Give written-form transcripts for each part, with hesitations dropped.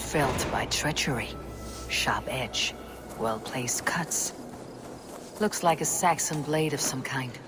felt by treachery. Sharp edge, well-placed cuts. Looks like a Saxon blade of some kind.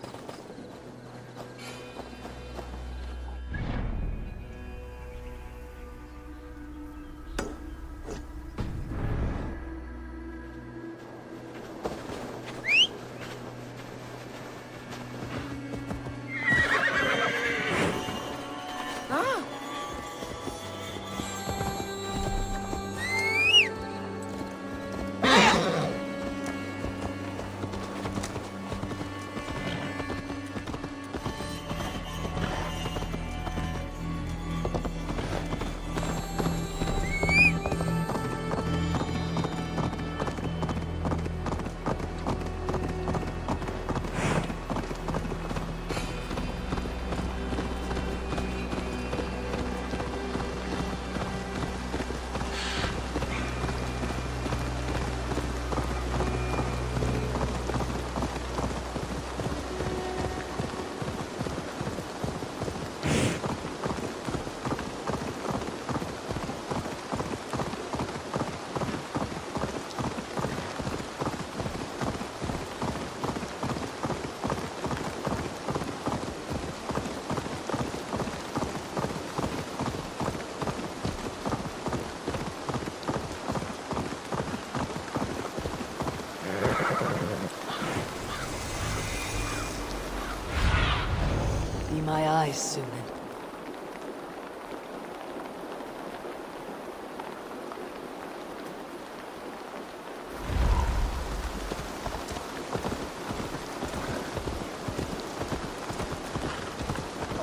My eyes, Sýnin.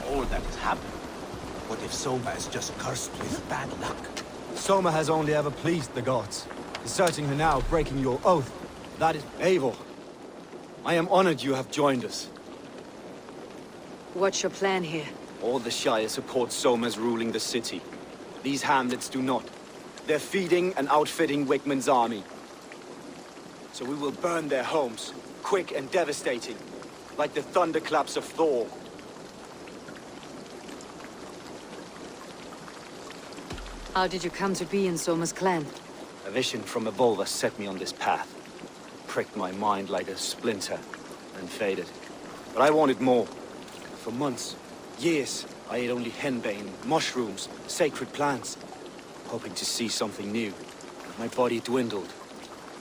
All that has happened. What if Soma is just cursed with bad luck? Soma has only ever pleased the gods. Deserting her now, breaking your oath. That is Eivor. I am honored you have joined us. What's your plan here? All the Shire support Soma's ruling the city. These hamlets do not. They're feeding and outfitting Wickman's army. So we will burn their homes, quick and devastating, like the thunderclaps of Thor. How did you come to be in Soma's clan? A vision from above has set me on this path. Pricked my mind like a splinter, and faded. But I wanted more. For months, years, I ate only henbane, mushrooms, sacred plants, hoping to see something new. My body dwindled.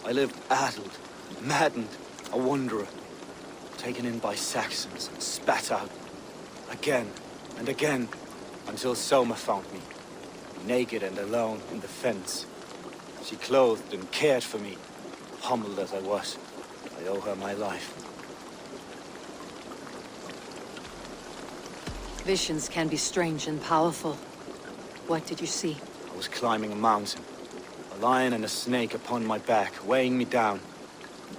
I lived addled, maddened, a wanderer, taken in by Saxons, spat out, again and again, until Soma found me, naked and alone in the fence. She clothed and cared for me, humbled as I was. I owe her my life. Visions can be strange and powerful. What did you see? I was climbing a mountain. A lion and a snake upon my back, weighing me down.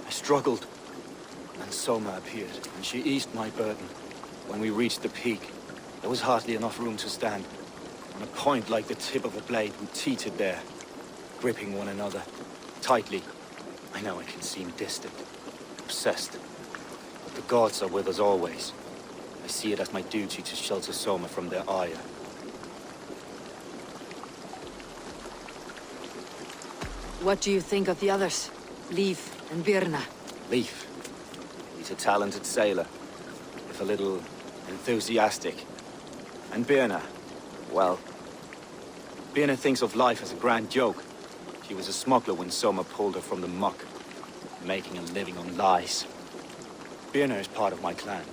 I struggled. And Soma appeared, and she eased my burden. When we reached the peak, there was hardly enough room to stand. On a point like the tip of a blade, we teetered there, gripping one another, tightly. I know it can seem distant, obsessed. But the gods are with us always. I see it as my duty to shelter Soma from their ire. What do you think of the others? Leif and Birna? Leif. He's a talented sailor, if a little enthusiastic. And Birna, well, Birna thinks of life as a grand joke. She was a smuggler when Soma pulled her from the muck, making a living on lies. Birna is part of my clan,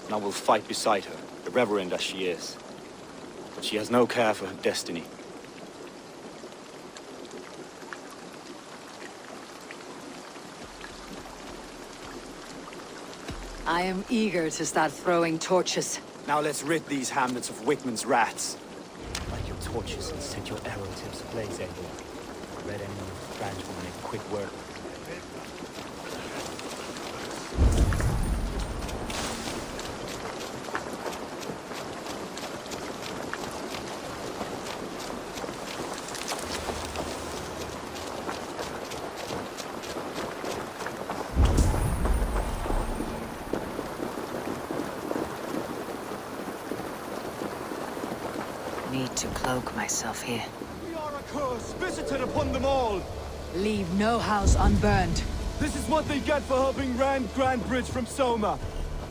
and I will fight beside her, irreverent as she is. But she has no care for her destiny. I am eager to start throwing torches. Now let's rid these hamlets of Wickman's rats. Light your torches and set your arrow tips ablaze, Eivor. Red enemy branch will make quick work. Need to cloak myself here. We are a curse visited upon them all! Leave no house unburned. This is what they get for helping Rand Grandbridge from Soma!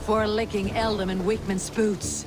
For licking Eldam and Wickman's boots.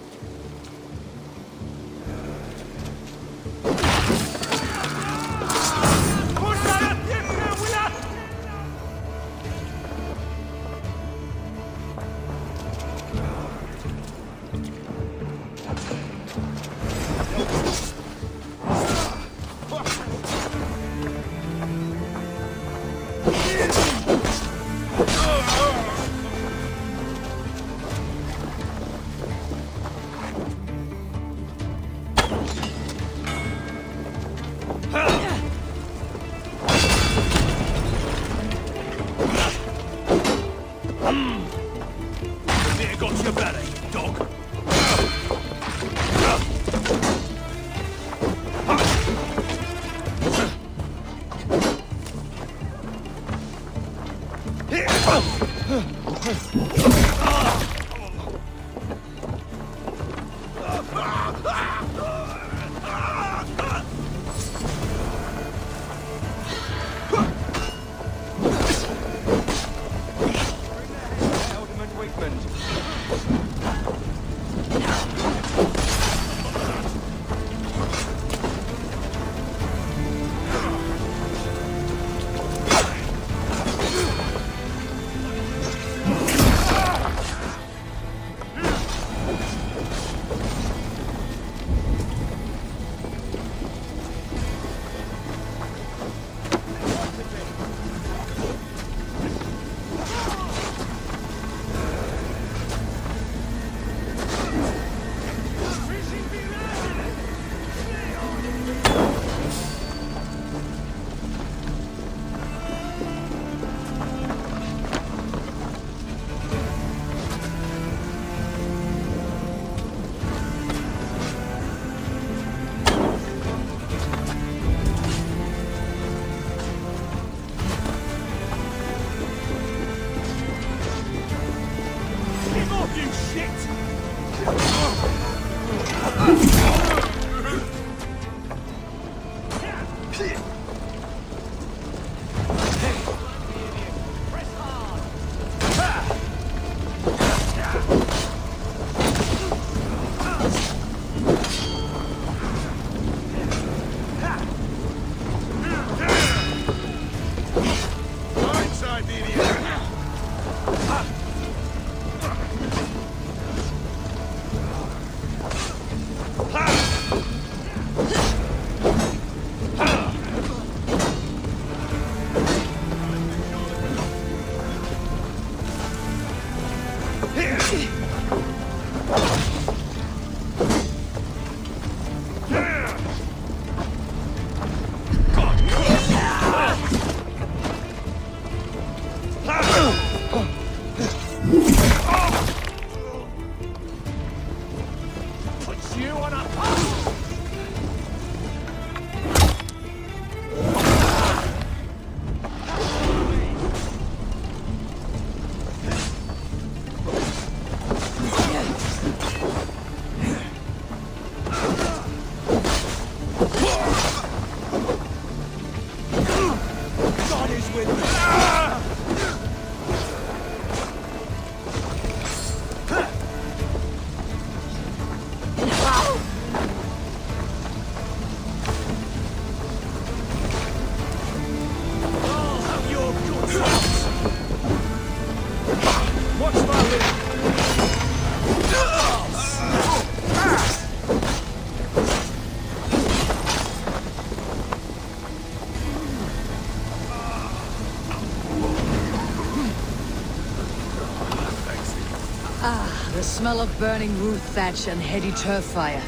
The smell of burning roof thatch and heady turf fire.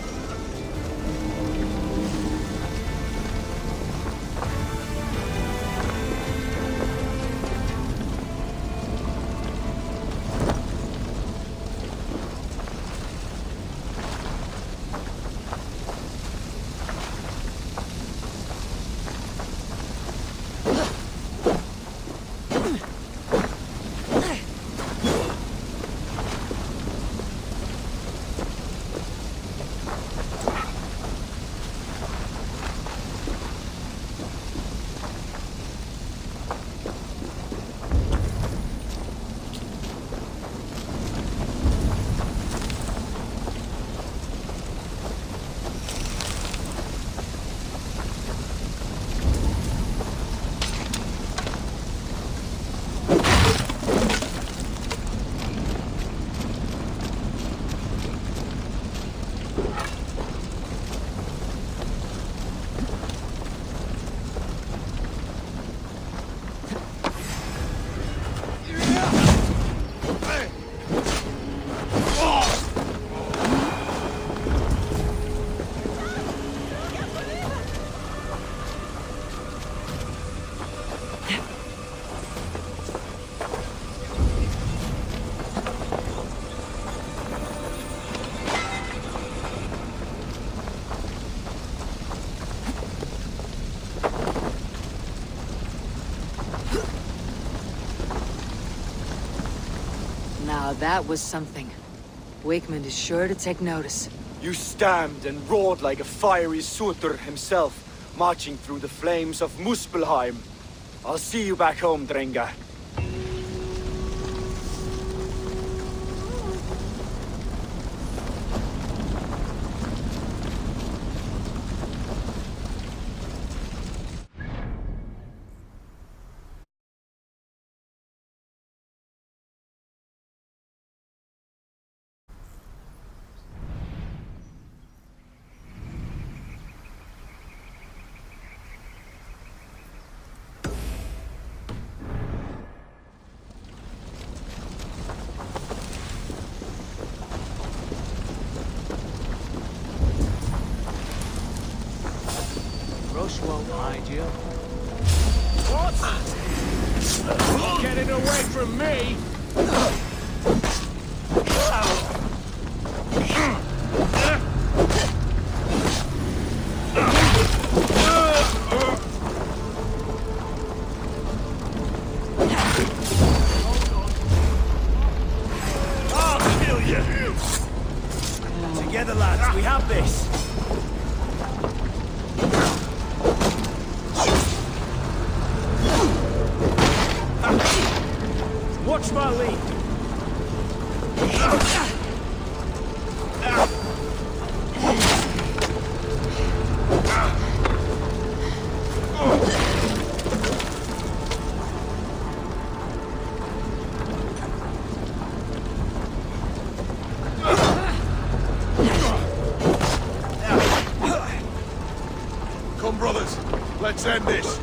that was something. Wakeman is sure to take notice. You stamped and roared like a fiery Surtur himself, marching through the flames of Muspelheim. I'll see you back home, Drenga. Rush won't hide you. What? Getting away from me! I'll kill you! Together, lads, we have this! Watch my lead! Come, brothers, let's end this.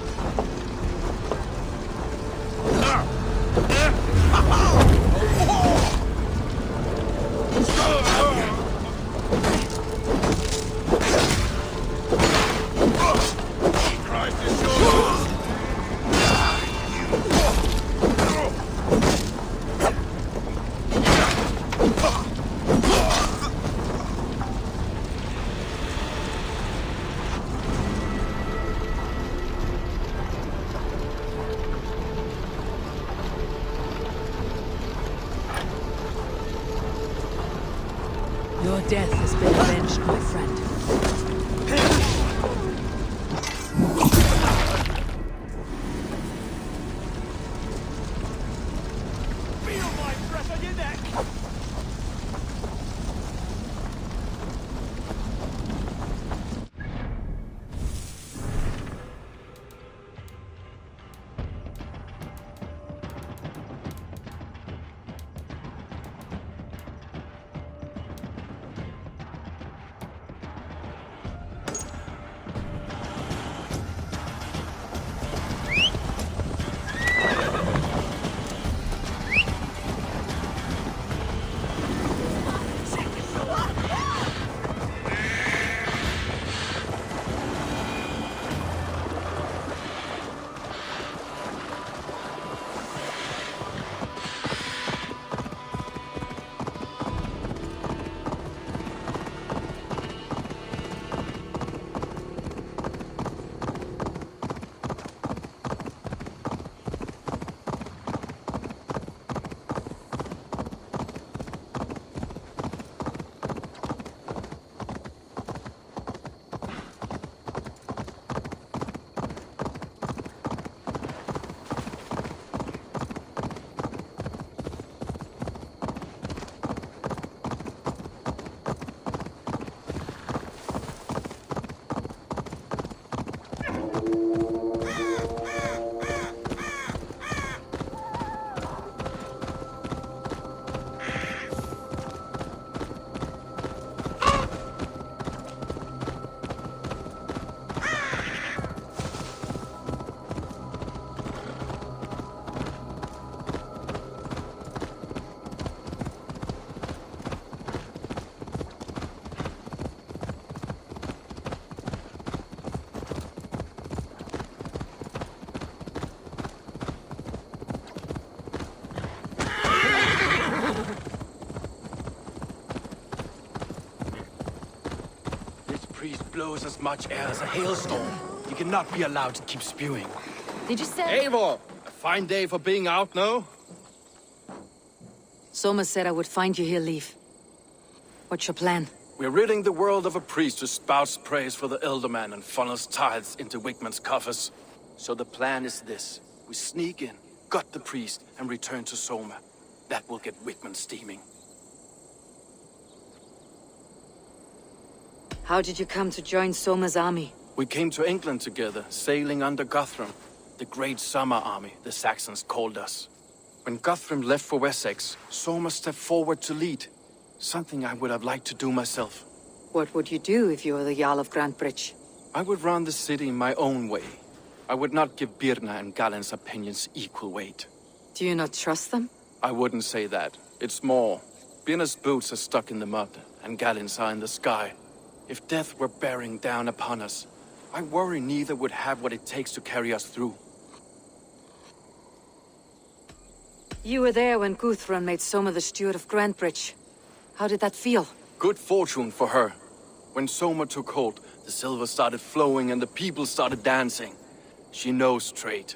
Your death has been avenged, my friend. Feel my breath on your neck! Blows as much air as a hailstorm. You cannot be allowed to keep spewing. Did you say? Eivor, a fine day for being out, no? Soma said I would find you here, Leif. What's your plan? We're ridding the world of a priest who spouts praise for the Elderman and funnels tithes into Wigman's coffers. So the plan is this. We sneak in, gut the priest, and return to Soma. That will get Wigman steaming. How did you come to join Soma's army? We came to England together, sailing under Guthrum. The Great Summer Army, the Saxons called us. When Guthrum left for Wessex, Soma stepped forward to lead. Something I would have liked to do myself. What would you do if you were the Jarl of Grantebridge? I would run the city my own way. I would not give Birna and Galen's opinions equal weight. Do you not trust them? I wouldn't say that. It's more. Birna's boots are stuck in the mud, and Galen's are in the sky. If death were bearing down upon us, I worry neither would have what it takes to carry us through. You were there when Guthrum made Soma the steward of Grantebridge. How did that feel? Good fortune for her. When Soma took hold, the silver started flowing and the people started dancing. She knows trade.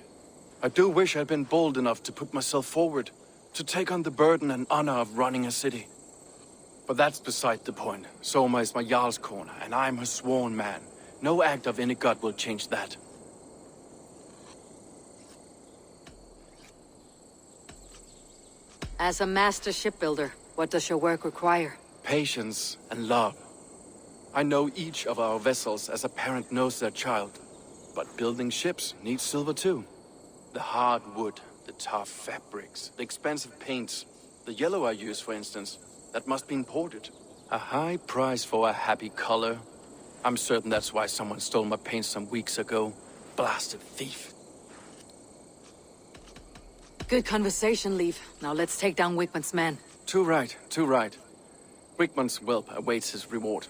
I do wish I'd been bold enough to put myself forward, to take on the burden and honor of running a city. But that's beside the point. Soma is my Jarl's corner, and I'm her sworn man. No act of any god will change that. As a master shipbuilder, what does your work require? Patience and love. I know each of our vessels as a parent knows their child. But building ships needs silver too. The hard wood, the tough fabrics, the expensive paints. The yellow I use, for instance, that must be imported. A high price for a happy color. I'm certain that's why someone stole my paint some weeks ago. Blasted thief. Good conversation, Leif. Now let's take down Wigman's men. Too right, too right. Wigman's whelp awaits his reward.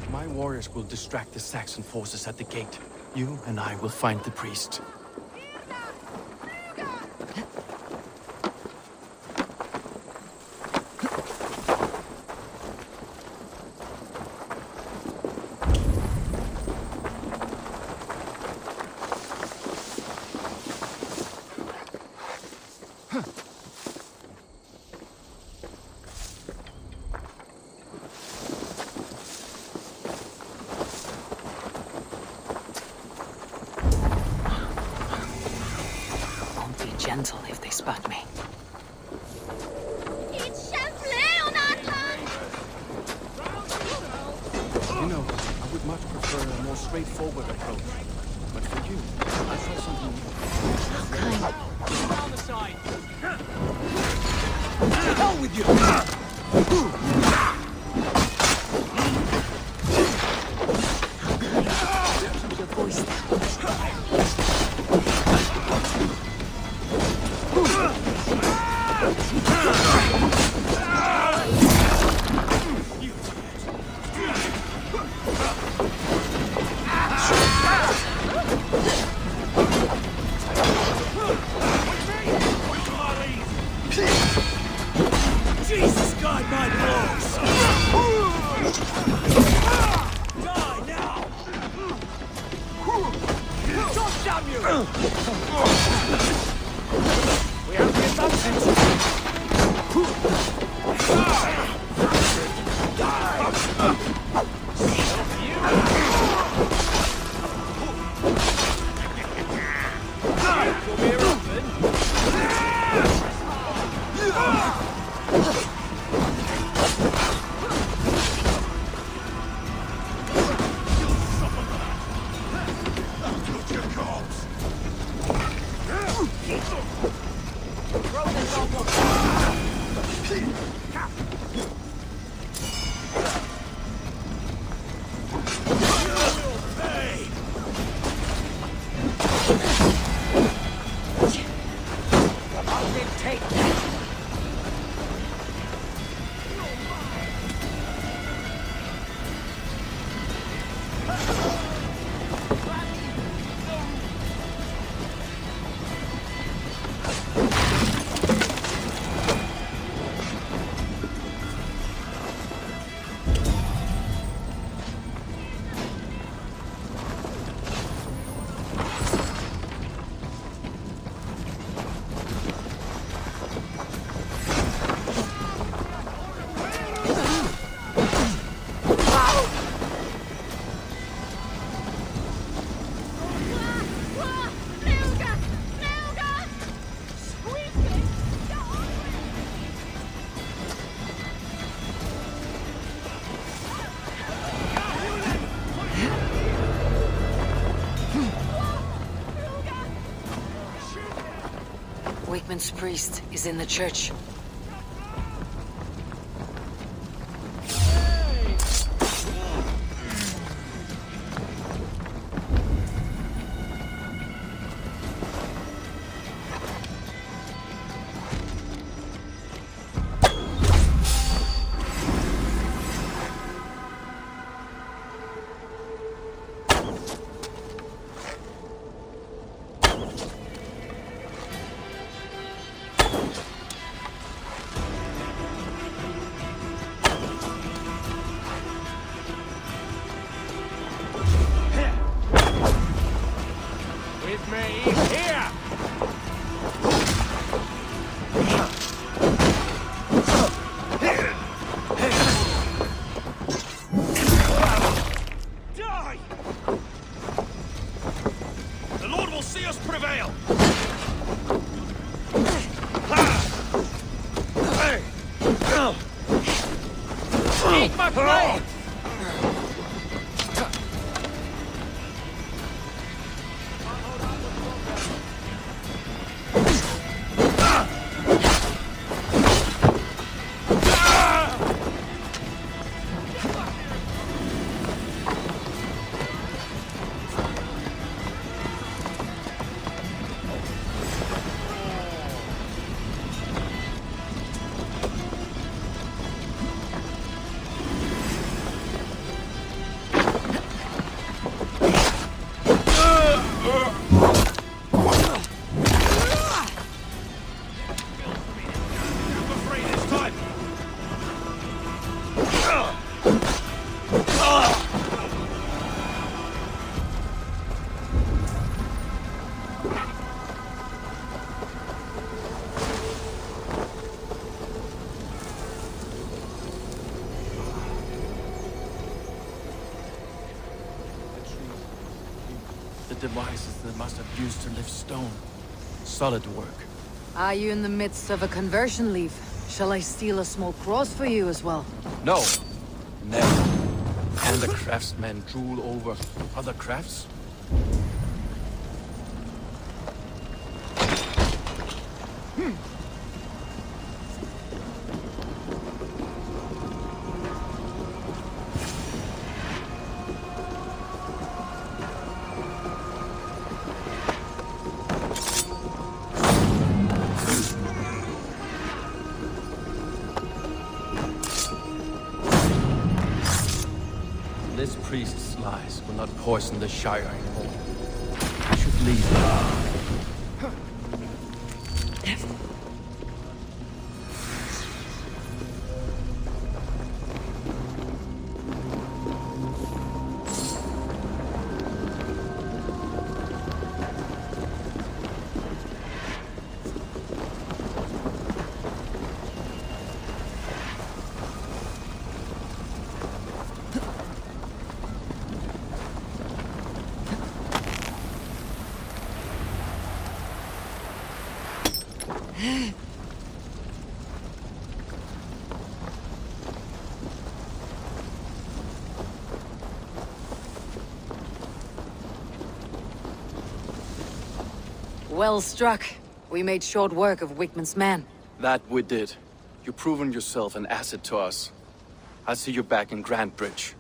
My warriors will distract the Saxon forces at the gate. You and I will find the priest. Gentle if they spot me. You know, I would much prefer a more straightforward approach. But for you, I try something new. How kind. Down the side. Hell with you! Keep your voice down. Jesus, God, my balls! Die now! Don't damn you! We have the advantage! Wickman's priest is in the church. The devices they must have used to lift stone. Solid work. Are you in the midst of a conversion leave? Shall I steal a small cross for you as well? No. Never. Can the craftsmen drool over other crafts? This priest's lies will not poison the Shire anymore. I should leave now. Well struck. We made short work of Wickman's man. That we did. You've proven yourself an asset to us. I'll see you back in Grantebridge.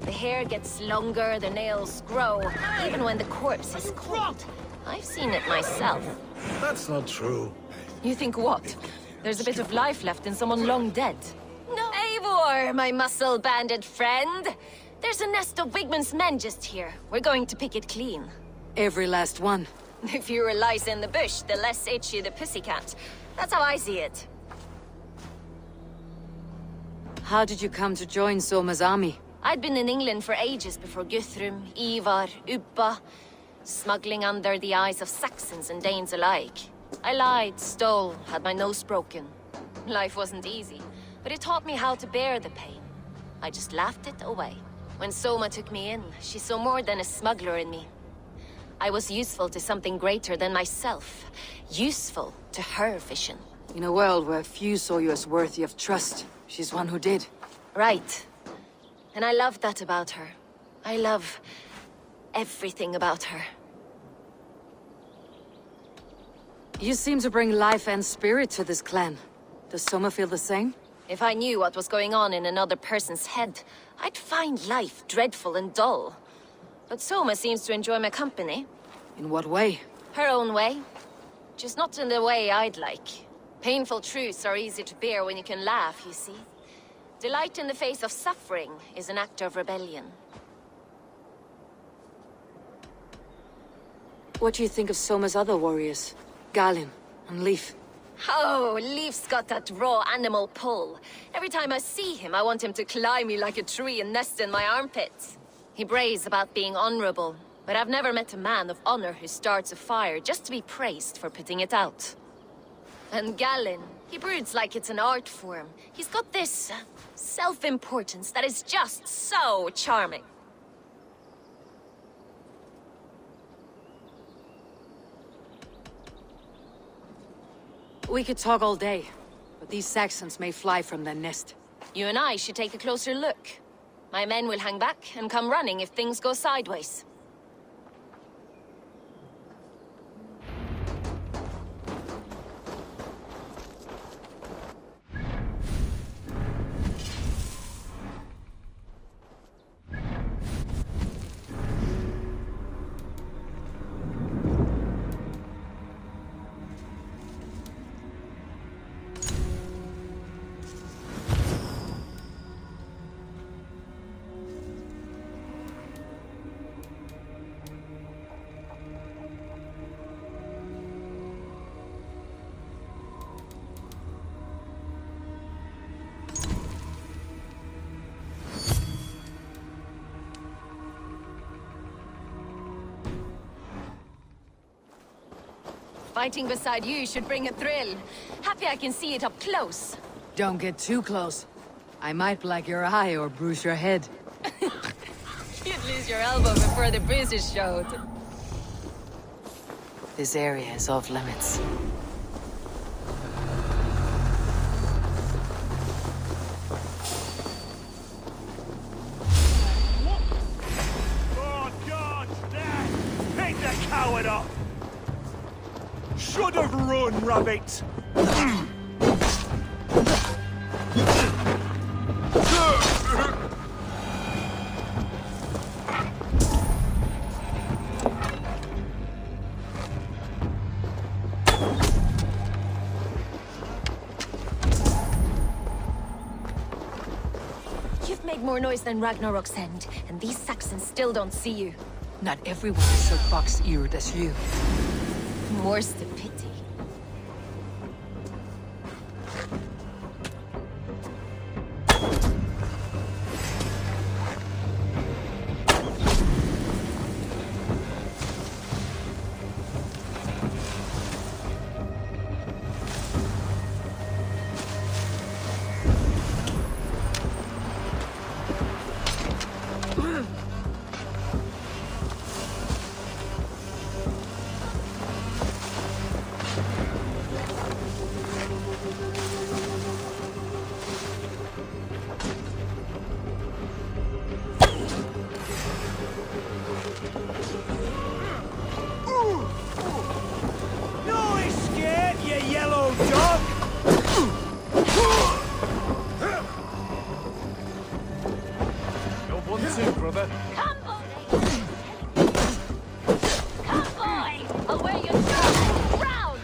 The hair gets longer, the nails grow, even when the corpse is cold. I've seen it myself. That's not true. You think what? There's a bit of life left in someone long dead. No, Eivor, my muscle-banded friend. There's a nest of Wigman's men just here. We're going to pick it clean. Every last one. The fewer lice in the bush, the less itchy the pussycat. That's how I see it. How did you come to join Soma's army? I'd been in England for ages before Guthrum, Ivar, Ubba, smuggling under the eyes of Saxons and Danes alike. I lied, stole, had my nose broken. Life wasn't easy, but it taught me how to bear the pain. I just laughed it away. When Soma took me in, she saw more than a smuggler in me. I was useful to something greater than myself. Useful to her vision. In a world where few saw you as worthy of trust, she's one who did. Right. And I love that about her. I love everything about her. You seem to bring life and spirit to this clan. Does Soma feel the same? If I knew what was going on in another person's head, I'd find life dreadful and dull. But Soma seems to enjoy my company. In what way? Her own way. Just not in the way I'd like. Painful truths are easy to bear when you can laugh, you see. Delight in the face of suffering is an act of rebellion. What do you think of Soma's other warriors? Galinn and Leif? Oh, Leif's got that raw animal pull. Every time I see him, I want him to climb me like a tree and nest in my armpits. He brays about being honorable, but I've never met a man of honor who starts a fire just to be praised for putting it out. And Galinn, he broods like it's an art form. He's got this self-importance that is just so charming. We could talk all day, but these Saxons may fly from their nest. You and I should take a closer look. My men will hang back and come running if things go sideways. Fighting beside you should bring a thrill. Happy I can see it up close. Don't get too close. I might black your eye or bruise your head. You'd lose your elbow before the bruises showed. This area is off limits. Oh, God! There! Pick the coward up! Should have run, rabbit! You've made more noise than Ragnarok's end, and these Saxons still don't see you. Not everyone is so box-eared as you. More's the pity. brother. Come, boy! Come, boy! I'll wear your jaw round!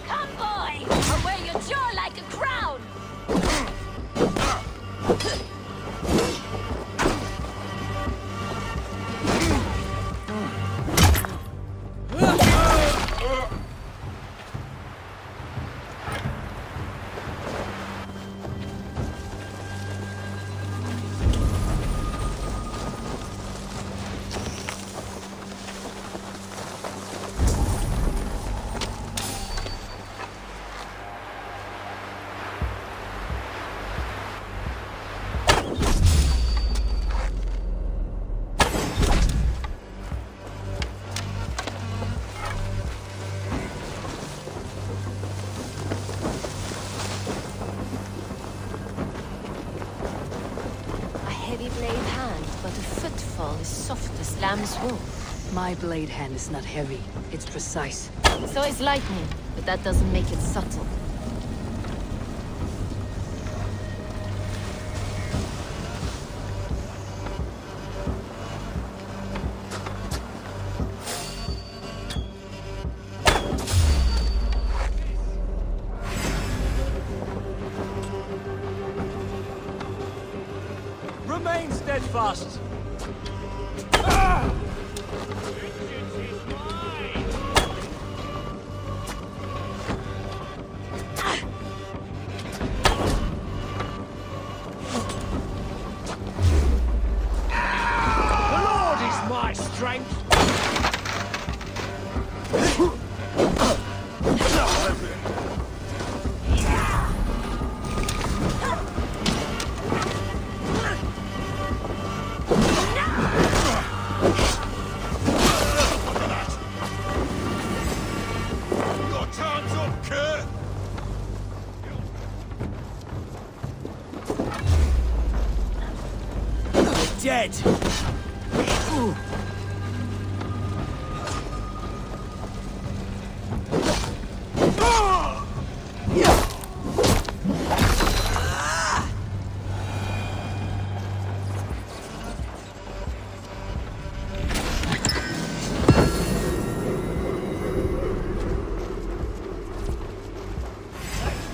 Come, boy! I'll wear your jaw like a crown! Soft as lamb's wool. My blade hand is not heavy. It's precise. So is lightning, but that doesn't make it subtle. Remain steadfast. Dead.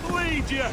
Bleed you.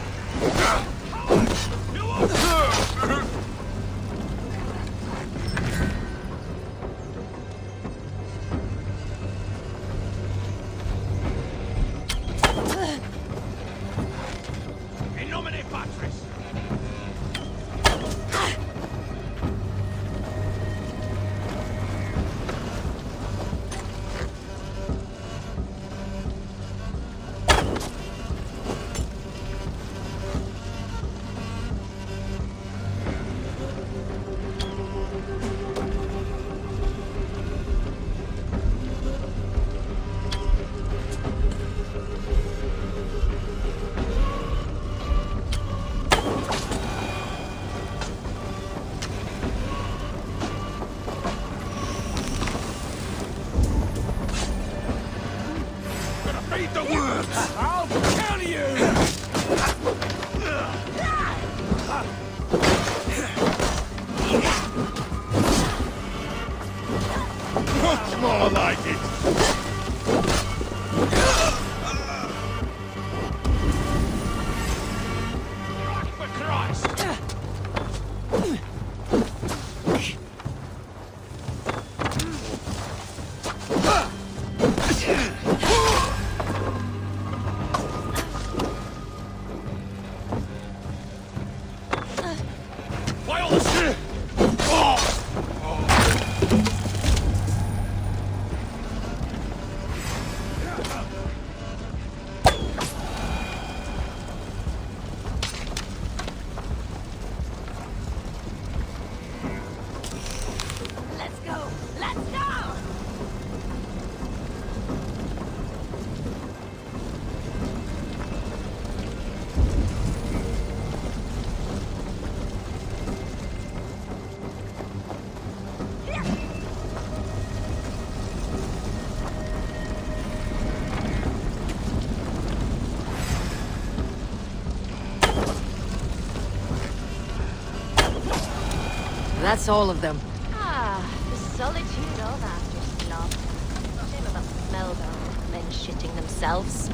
that's all of them. Ah, the solitude of after slop. Shame about the smell, though. Men shitting themselves.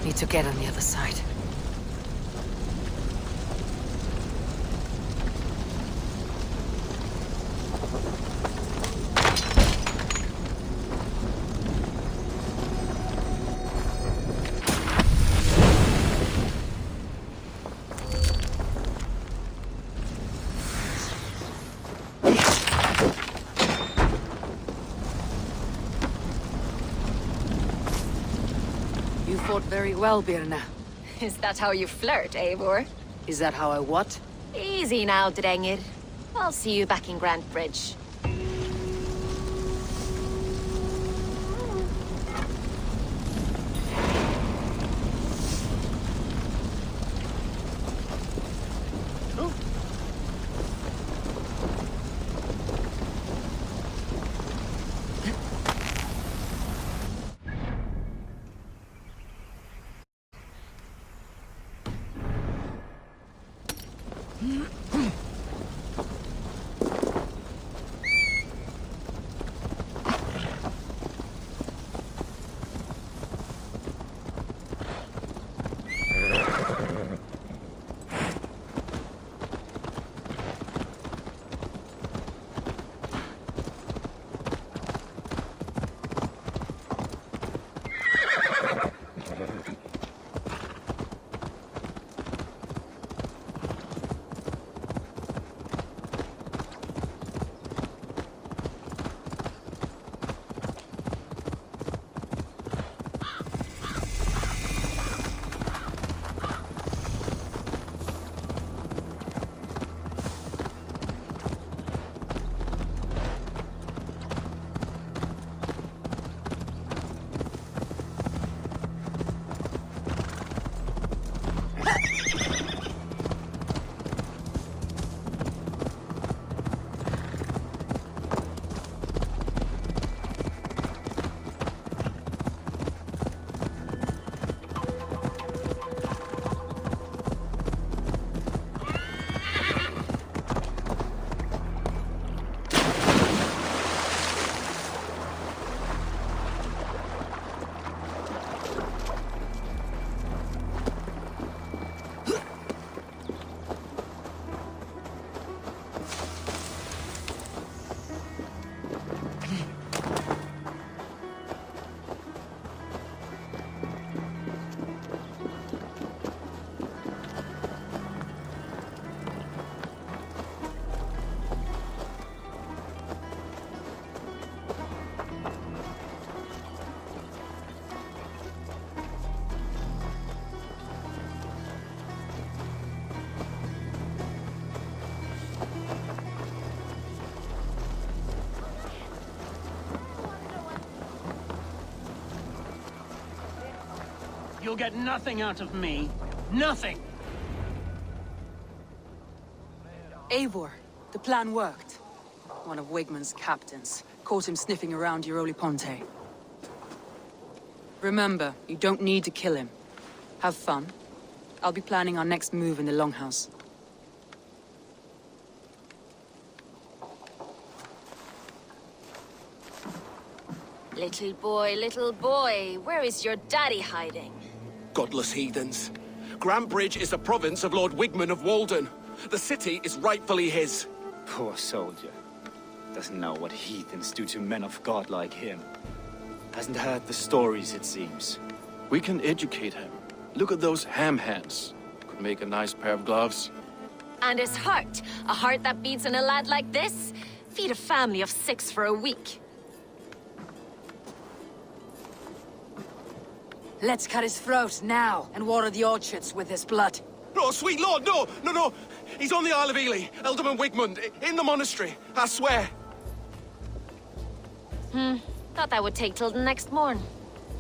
Need to get on the other side. You fought very well, Birna. Is that how you flirt, Eivor? Is that how I what? Easy now, Drengir. I'll see you back in Grand Bridge. You'll get nothing out of me. Nothing! Eivor, the plan worked. One of Wigmund's captains caught him sniffing around Euroli Ponte. Remember, you don't need to kill him. Have fun. I'll be planning our next move in the Longhouse. Little boy, where is your daddy hiding? Godless heathens. Grand Bridge is a province of Lord Wigmund of Walden. The city is rightfully his. Poor soldier. Doesn't know what heathens do to men of God like him. Hasn't heard the stories, it seems. We can educate him. Look at those ham hands. Could make a nice pair of gloves. And his heart. A heart that beats in a lad like this? Feed a family of 6 for a week. Let's cut his throat now and water the orchards with his blood. Oh, sweet lord, no! No! He's on the Isle of Ely, Ealdorman Wigmund, in the monastery, I swear. Thought that would take till the next morn.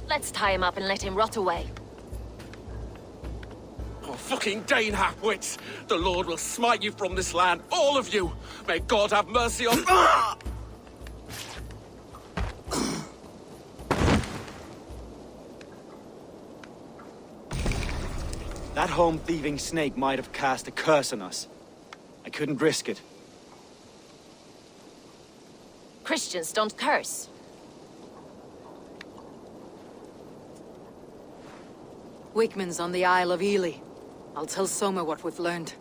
Let's tie him up and let him rot away. Oh, fucking Dane half-wits! The Lord will smite you from this land, all of you! May God have mercy on... That home-thieving snake might have cast a curse on us. I couldn't risk it. Christians don't curse. Wigman's on the Isle of Ely. I'll tell Soma what we've learned.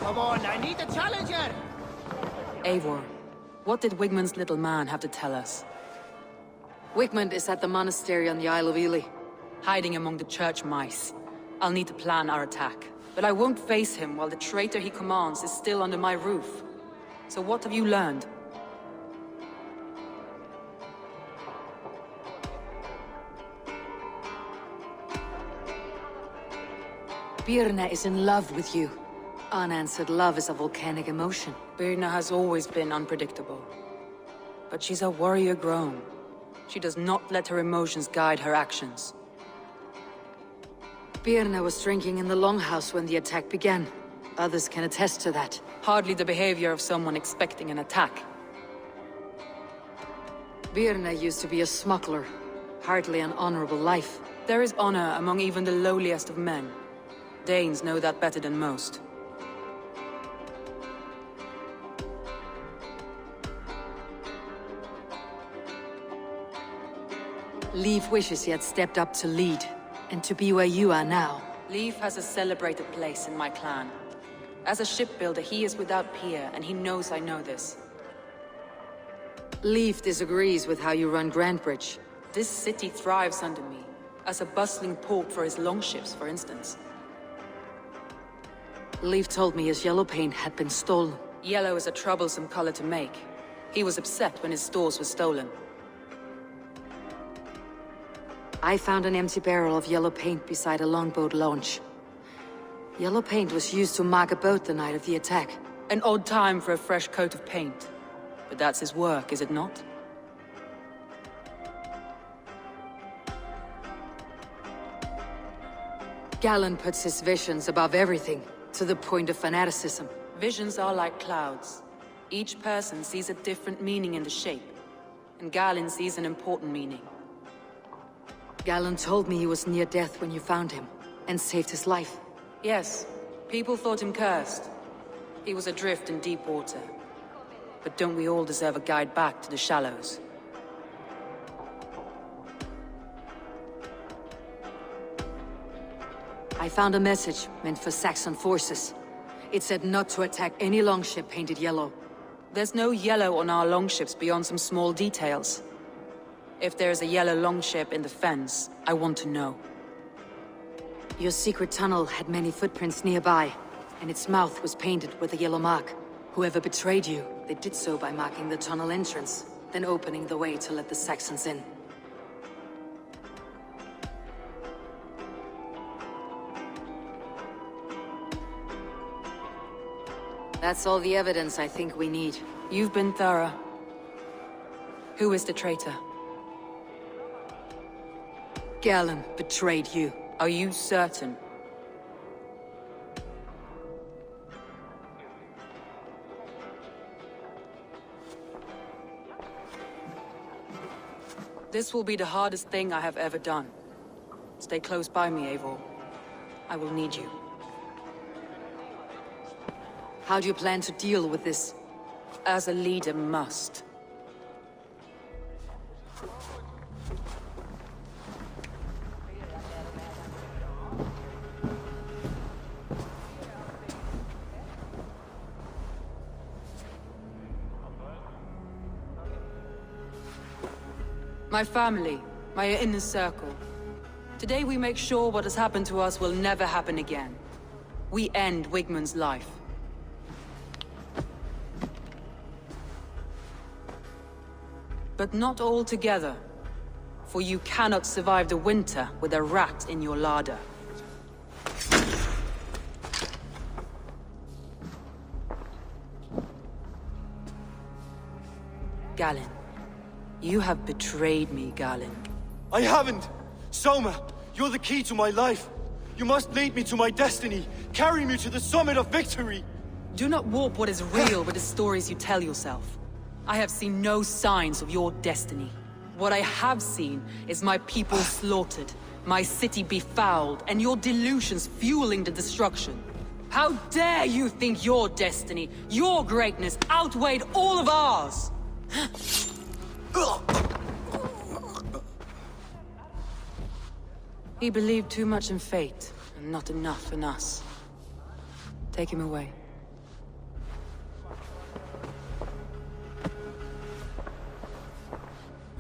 Come on, I need a challenger! Eivor, what did Wigman's little man have to tell us? Wigmund is at the monastery on the Isle of Ely, hiding among the church mice. I'll need to plan our attack. But I won't face him while the traitor he commands is still under my roof. So what have you learned? Birna is in love with you. Unanswered love is a volcanic emotion. Birna has always been unpredictable. But she's a warrior grown. She does not let her emotions guide her actions. Birna was drinking in the longhouse when the attack began. Others can attest to that. Hardly the behavior of someone expecting an attack. Birna used to be a smuggler. Hardly an honorable life. There is honor among even the lowliest of men. Danes know that better than most. Leif wishes he had stepped up to lead, and to be where you are now. Leif has a celebrated place in my clan. As a shipbuilder, he is without peer, and he knows I know this. Leif disagrees with how you run Grantebridge. This city thrives under me, as a bustling port for his longships, for instance. Leif told me his yellow paint had been stolen. Yellow is a troublesome color to make. He was upset when his stores were stolen. I found an empty barrel of yellow paint beside a longboat launch. Yellow paint was used to mark a boat the night of the attack. An odd time for a fresh coat of paint. But that's his work, is it not? Galen puts his visions above everything, to the point of fanaticism. Visions are like clouds. Each person sees a different meaning in the shape, and Galen sees an important meaning. Galen told me he was near death when you found him, and saved his life. Yes, people thought him cursed. He was adrift in deep water. But don't we all deserve a guide back to the shallows? I found a message meant for Saxon forces. It said not to attack any longship painted yellow. There's no yellow on our longships beyond some small details. If there's a yellow longship in the fens, I want to know. Your secret tunnel had many footprints nearby, and its mouth was painted with a yellow mark. Whoever betrayed you, they did so by marking the tunnel entrance, then opening the way to let the Saxons in. That's all the evidence I think we need. You've been thorough. Who is the traitor? Galen betrayed you. Are you certain? This will be the hardest thing I have ever done. Stay close by me, Eivor. I will need you. How do you plan to deal with this? As a leader must. My family, my inner circle. Today we make sure what has happened to us will never happen again. We end Wigmund's life. But not all together. For you cannot survive the winter with a rat in your larder. Galinn. You have betrayed me, Galinn. I haven't! Soma, you're the key to my life. You must lead me to my destiny. Carry me to the summit of victory. Do not warp what is real with the stories you tell yourself. I have seen no signs of your destiny. What I have seen is my people slaughtered, my city befouled, and your delusions fueling the destruction. How dare you think your destiny, your greatness, outweighed all of ours? He believed too much in fate, and not enough in us. Take him away.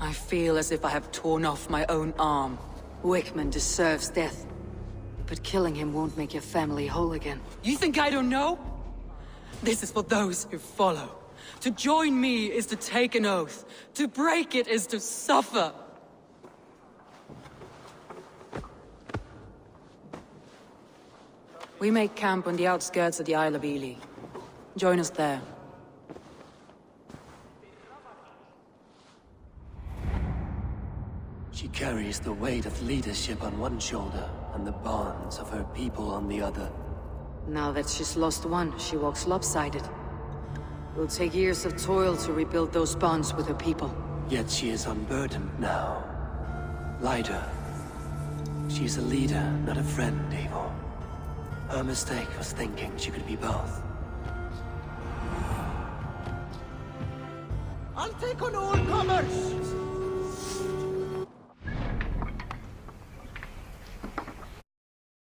I feel as if I have torn off my own arm. Wickman deserves death. But killing him won't make your family whole again. You think I don't know? This is for those who follow. To join me is to take an oath. To break it is to suffer. We make camp on the outskirts of the Isle of Ely. Join us there. She carries the weight of leadership on one shoulder, and the bonds of her people on the other. Now that she's lost one, she walks lopsided. It will take years of toil to rebuild those bonds with her people. Yet she is unburdened now. Lighter. She's a leader, not a friend, Eivor. Her mistake was thinking she could be both. I'll take on all comers!